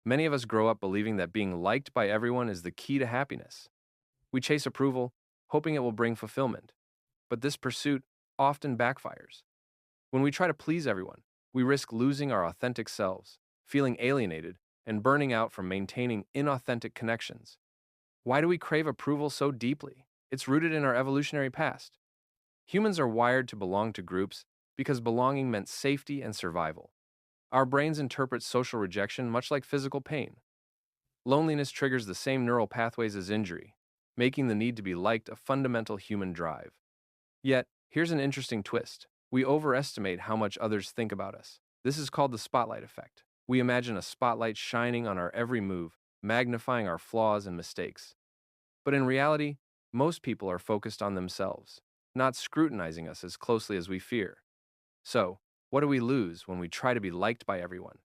Many of us grow up believing that being liked by everyone is the key to happiness. We chase approval, hoping it will bring fulfillment. But this pursuit often backfires. When we try to please everyone, we risk losing our authentic selves, feeling alienated, and burning out from maintaining inauthentic connections. Why do we crave approval so deeply? It's rooted in our evolutionary past. Humans are wired to belong to groups because belonging meant safety and survival. Our brains interpret social rejection much like physical pain. Loneliness triggers the same neural pathways as injury, making the need to be liked a fundamental human drive. Yet, here's an interesting twist. We overestimate how much others think about us. This is called the spotlight effect. We imagine a spotlight shining on our every move, magnifying our flaws and mistakes. But in reality, most people are focused on themselves, not scrutinizing us as closely as we fear. So, what do we lose when we try to be liked by everyone?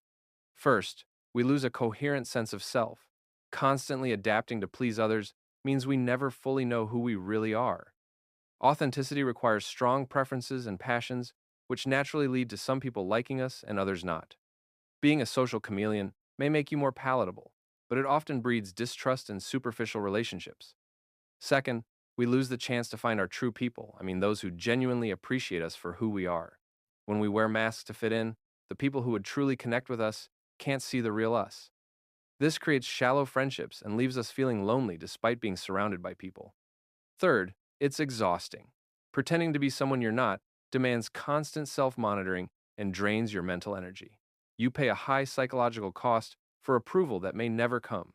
First, we lose a coherent sense of self. Constantly adapting to please others means we never fully know who we really are. Authenticity requires strong preferences and passions, which naturally lead to some people liking us and others not. Being a social chameleon may make you more palatable, but it often breeds distrust and superficial relationships. Second, we lose the chance to find our true people, those who genuinely appreciate us for who we are. When we wear masks to fit in, the people who would truly connect with us can't see the real us. This creates shallow friendships and leaves us feeling lonely despite being surrounded by people. Third, it's exhausting. Pretending to be someone you're not demands constant self-monitoring and drains your mental energy. You pay a high psychological cost for approval that may never come.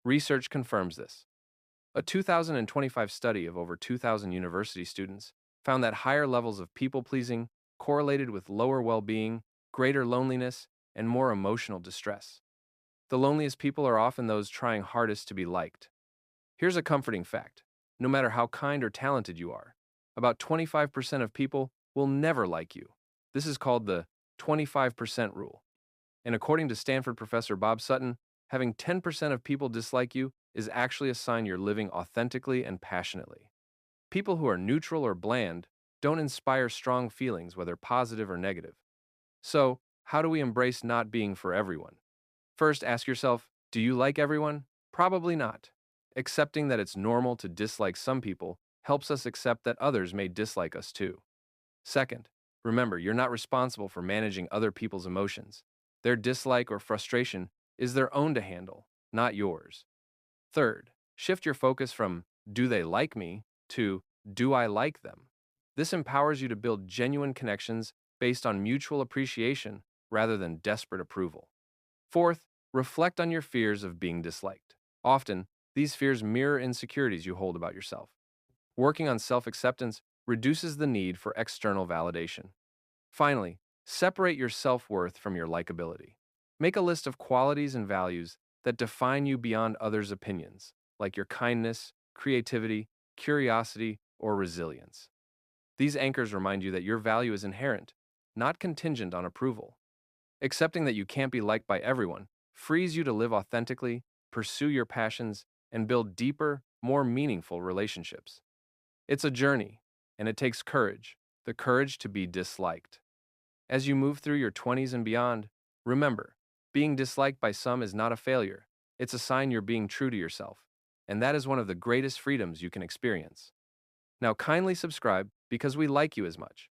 Research confirms this. A 2025 study of over 2,000 university students found that higher levels of people-pleasing correlated with lower well-being, greater loneliness, and more emotional distress. The loneliest people are often those trying hardest to be liked. Here's a comforting fact. No matter how kind or talented you are, about 25% of people will never like you. This is called the 25% rule. And according to Stanford professor Bob Sutton, having 10% of people dislike you is actually a sign you're living authentically and passionately. People who are neutral or bland don't inspire strong feelings, whether positive or negative. So, how do we embrace not being for everyone? First, ask yourself, do you like everyone? Probably not. Accepting that it's normal to dislike some people helps us accept that others may dislike us too. Second, remember you're not responsible for managing other people's emotions. Their dislike or frustration is their own to handle, not yours. Third, shift your focus from do they like me to do I like them. This empowers you to build genuine connections based on mutual appreciation rather than desperate approval. Fourth, reflect on your fears of being disliked. Often, these fears mirror insecurities you hold about yourself. Working on self-acceptance reduces the need for external validation. Finally, separate your self-worth from your likability. Make a list of qualities and values that define you beyond others' opinions, like your kindness, creativity, curiosity, or resilience. These anchors remind you that your value is inherent, not contingent on approval. Accepting that you can't be liked by everyone frees you to live authentically, pursue your passions, and build deeper, more meaningful relationships. It's a journey, and it takes courage, the courage to be disliked. As you move through your 20s and beyond, remember, being disliked by some is not a failure. It's a sign you're being true to yourself, and that is one of the greatest freedoms you can experience. Now kindly subscribe because we like you as much.